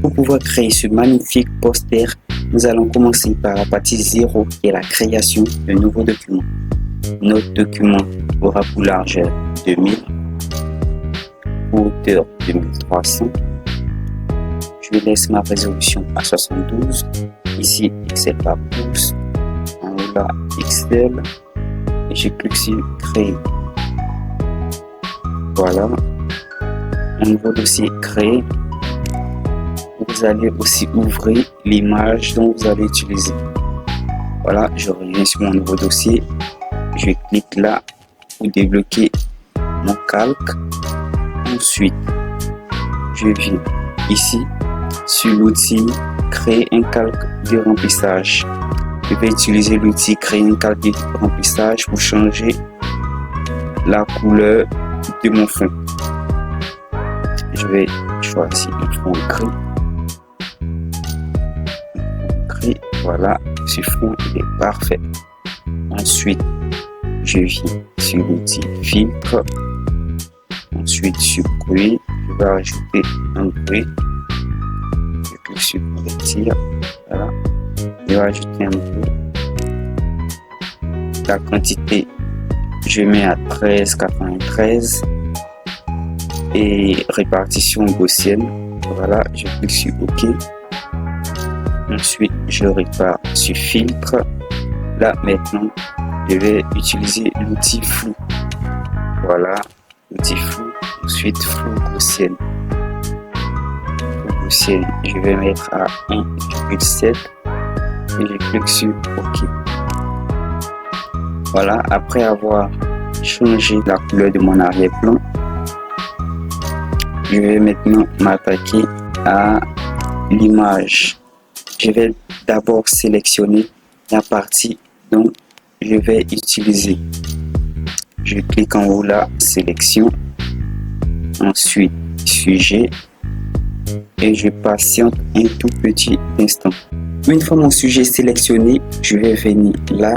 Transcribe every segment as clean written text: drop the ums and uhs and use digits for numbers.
Pour pouvoir créer ce magnifique poster, nous allons commencer par la partie 0 qui est la création de nouveaux documents. Notre document aura pour largeur 2000, pour hauteur 2300. Je laisse ma résolution à 72. Ici, Excel par pouce. En haut là, Excel. Et je clique sur Créer. Voilà. Un nouveau dossier créé. Vous allez aussi ouvrir l'image dont vous allez utiliser. Voilà, je reviens sur mon nouveau dossier. Je clique là pour débloquer mon calque. Ensuite, je viens ici sur l'outil Créer un calque de remplissage. Je vais utiliser l'outil Créer un calque de remplissage pour changer la couleur de mon fond. Je vais choisir un fond gris. Voilà, ce fond il est parfait. Ensuite, je viens sur l'outil filtre. Ensuite, sur bruit, je vais ajouter un bruit. Je clique sur convertir. Voilà, je vais ajouter un bruit. La quantité, je mets à 13,93 et répartition gaussienne. Voilà, je clique sur OK. Ensuite, je repars sur filtre. Là, maintenant, je vais utiliser l'outil flou. Voilà, l'outil flou. Ensuite, flou gaussienne. Flou gaussienne, je vais mettre à 1,7 et je clique sur OK. Voilà, après avoir changé la couleur de mon arrière-plan, je vais maintenant m'attaquer à l'image. Je vais d'abord sélectionner la partie dont je vais utiliser. Je clique en haut là, sélection. Ensuite, sujet. Et je patiente un tout petit instant. Une fois mon sujet sélectionné, je vais venir là,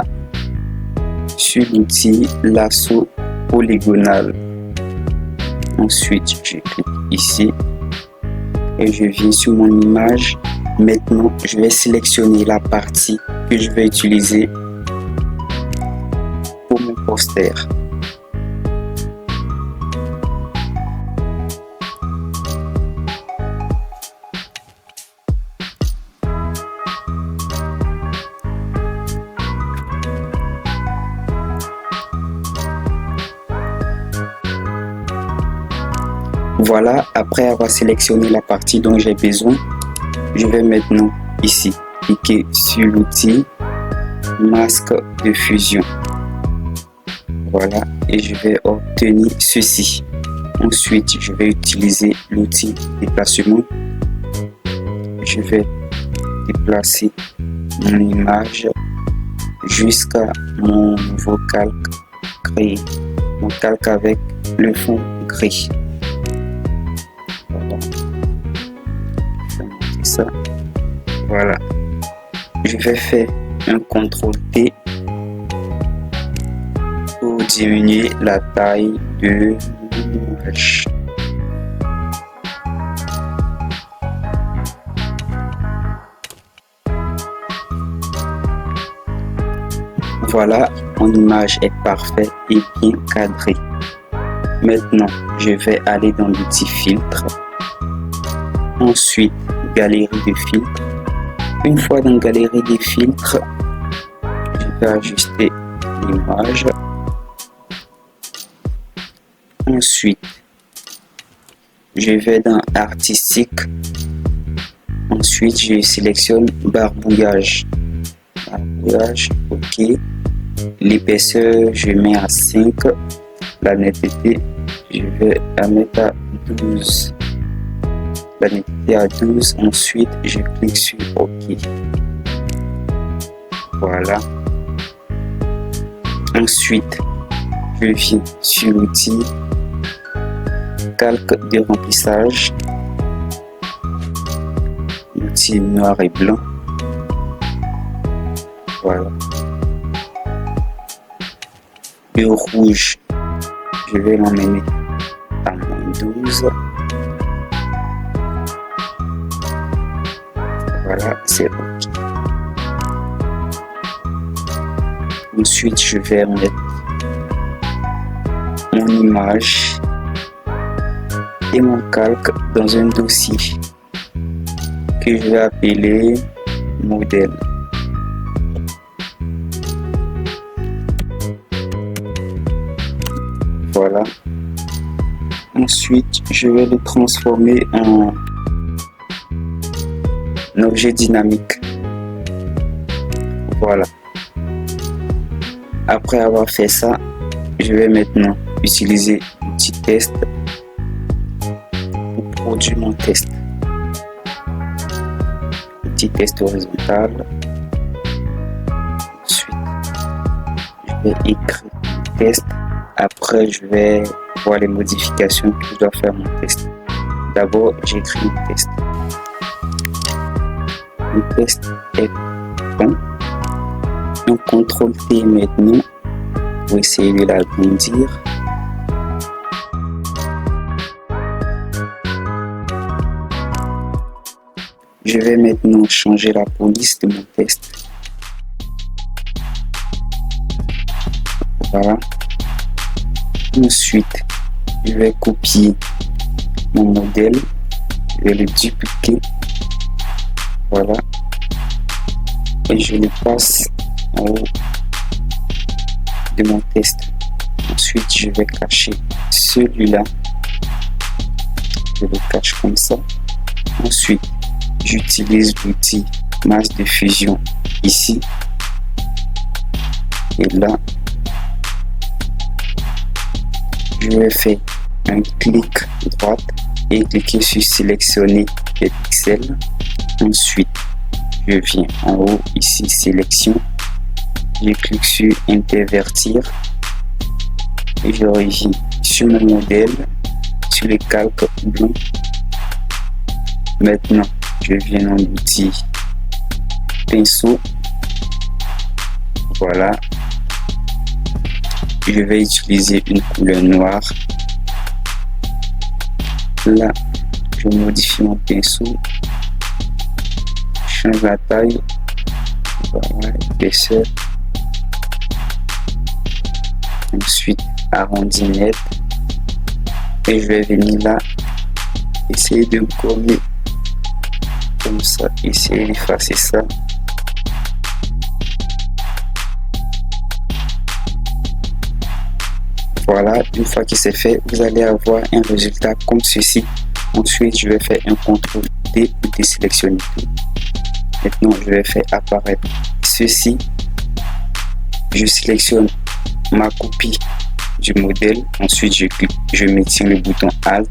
sur l'outil lasso polygonal. Ensuite, je clique ici. Et je viens sur mon image. Maintenant, je vais sélectionner la partie que je vais utiliser pour mon poster. Voilà, après avoir sélectionné la partie dont j'ai besoin, je vais maintenant ici cliquer sur l'outil masque de fusion. Voilà, et je vais obtenir ceci. Ensuite, je vais utiliser l'outil déplacement. Je vais déplacer mon image jusqu'à mon nouveau calque créé. Mon calque avec le fond gris. Voilà. Ça. Voilà, je vais faire un CTRL-T pour diminuer la taille de l'image. Voilà, mon image est parfaite et bien cadrée. Maintenant, je vais aller dans l'outil filtre. Ensuite, galerie de filtres. Une fois dans galerie des filtres, je vais ajuster l'image. Ensuite, je vais dans artistique. Ensuite, je sélectionne barbouillage. Barbouillage, OK. L'épaisseur, je mets à 5. La netteté, je vais la mettre à 12. La netteté à 12. Ensuite, je clique sur OK. Voilà. Ensuite, je viens sur l'outil calque de remplissage. L'outil noir et blanc. Voilà. Le rouge, je vais l'emmener à -12. Voilà, c'est OK. Ensuite, je vais mettre mon image et mon calque dans un dossier que je vais appeler modèle. Voilà. Ensuite, je vais le transformer en objet dynamique. Voilà. Après avoir fait ça, je vais maintenant utiliser l'outil test pour produire mon test. Outil test horizontal. Ensuite, je vais écrire mon test. Après, je vais voir les modifications que je dois faire mon test. D'abord, j'écris mon test. Le test est bon. On CTRL T maintenant pour essayer de l'agrandir. Je vais maintenant changer la police de mon test. Voilà. Ensuite, je vais copier mon modèle, je vais le dupliquer. Voilà. Et je le passe en haut de mon test. Ensuite, je vais cacher celui-là. Je le cache comme ça. Ensuite, j'utilise l'outil masse de fusion ici. Et là, je vais faire un clic droite et cliquer sur sélectionner les pixels. Ensuite, je viens en haut ici, sélection. Je clique sur intervertir et je reviens sur mon modèle, sur le calque blanc. Maintenant, je viens dans l'outil pinceau. Voilà. Je vais utiliser une couleur noire. Là, je modifie mon pinceau. Je change la taille. Voilà, épaisseur. Ensuite, arrondi net. Et je vais venir là, essayer de gommer comme ça, essayer d'effacer ça. Voilà, une fois que c'est fait, vous allez avoir un résultat comme ceci. Ensuite, je vais faire un CTRL D pour désélectionner tout. Maintenant, je vais faire apparaître ceci. Je sélectionne ma copie du modèle. Ensuite, je clique, je maintiens le bouton Alt.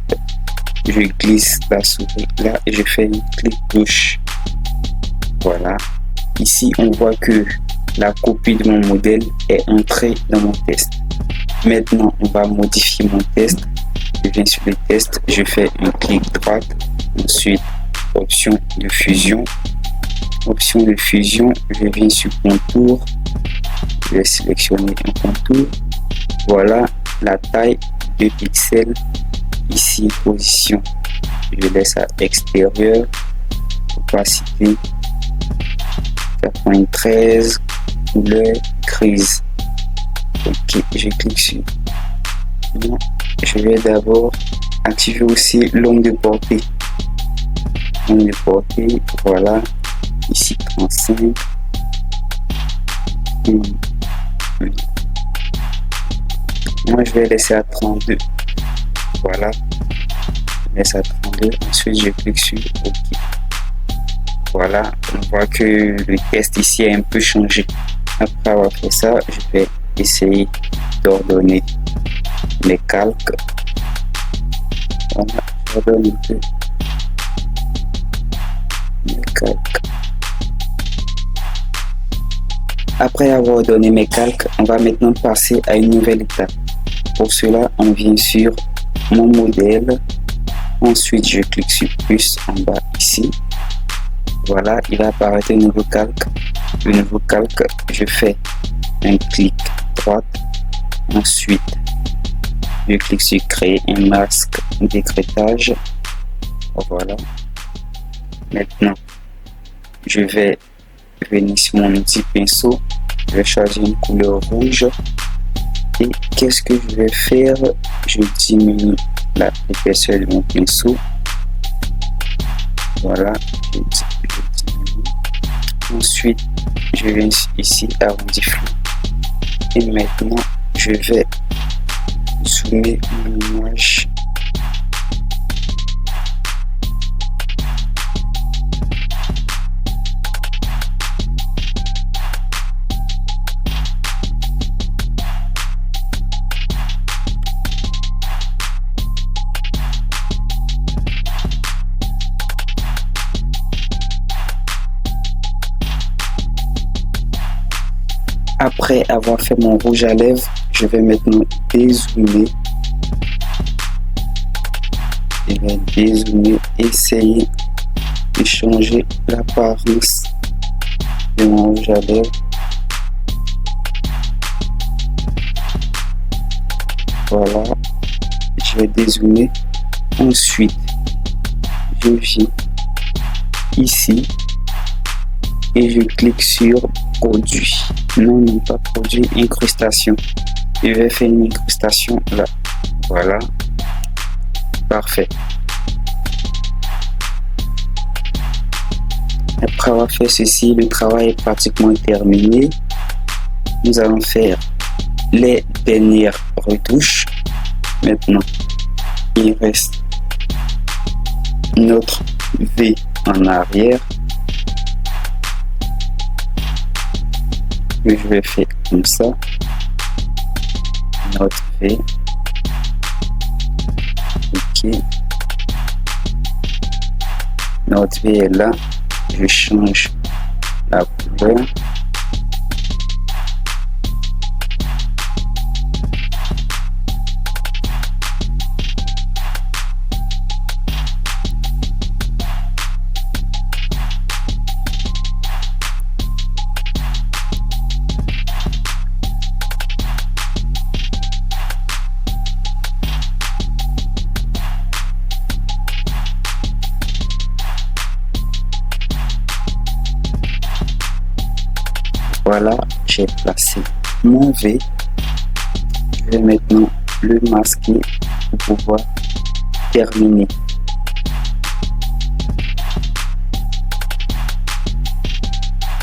Je glisse la souris là et je fais un clic gauche. Voilà. Ici, on voit que la copie de mon modèle est entrée dans mon test. Maintenant, on va modifier mon test. Je viens sur le test, je fais un clic droite, ensuite option de fusion. Option de fusion, je viens sur contour, je vais sélectionner un contour. Voilà la taille de pixels. Ici, position, je laisse à extérieur, opacité 93, couleur grise. Ok, je clique sur. Je vais d'abord activer aussi l'onde de portée. Onde de portée, voilà. Ici 35. Moi, je vais laisser à 32. Voilà. Je laisse à 32. Ensuite, je clique sur OK. Voilà. On voit que le test ici a un peu changé. Après avoir fait ça, je vais essayer d'ordonner mes calques. Voilà, j'ordonne un peu mes calques. Après avoir donné mes calques, on va maintenant passer à une nouvelle étape. Pour cela, on vient sur mon modèle. Ensuite, je clique sur plus en bas ici. Voilà, il va apparaître un nouveau calque. Le nouveau calque, je fais un clic droite. Ensuite, je clique sur créer un masque d'écrêtage. Voilà. Maintenant, je vais venir sur mon outil pinceau, je vais choisir une couleur rouge et qu'est-ce que je vais faire? Je diminue l'épaisseur de mon pinceau. Voilà, je diminue. Ensuite, je viens ici arrondi flou et maintenant je vais zoomer mon image. Après avoir fait mon rouge à lèvres, je vais maintenant dézoomer. Je vais dézoomer, essayer de changer l'apparence de mon rouge à lèvres. Voilà, je vais dézoomer. Ensuite, je viens ici et je clique sur produit. Non, pas produit, incrustation. Je vais faire une incrustation là. Voilà. Parfait. Après avoir fait ceci, le travail est pratiquement terminé. Nous allons faire les dernières retouches. Maintenant, il reste notre V en arrière. Que je vais faire comme ça. Notre V. Ok. Notre V est là. Je change la couleur. Voilà, j'ai placé mon V. Je vais maintenant le masquer pour pouvoir terminer.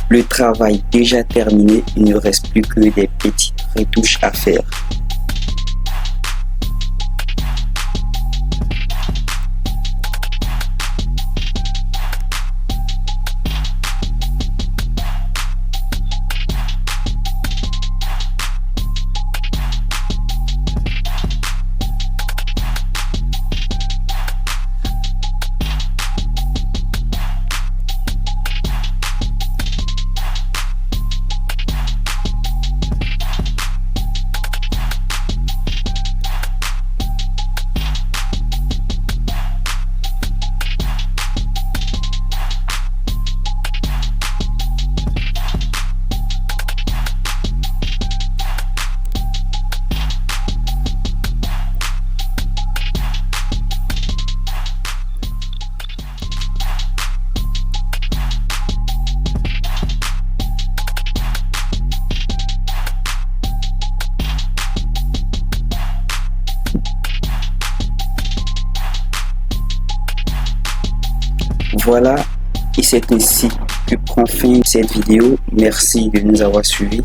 Le travail déjà terminé, il ne reste plus que des petites retouches à faire. Voilà, et c'est ainsi que prend fin cette vidéo. Merci de nous avoir suivis.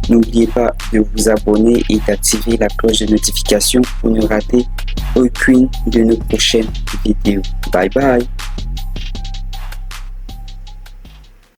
N'oubliez pas de vous abonner et d'activer la cloche de notification pour ne rater aucune de nos prochaines vidéos. Bye bye.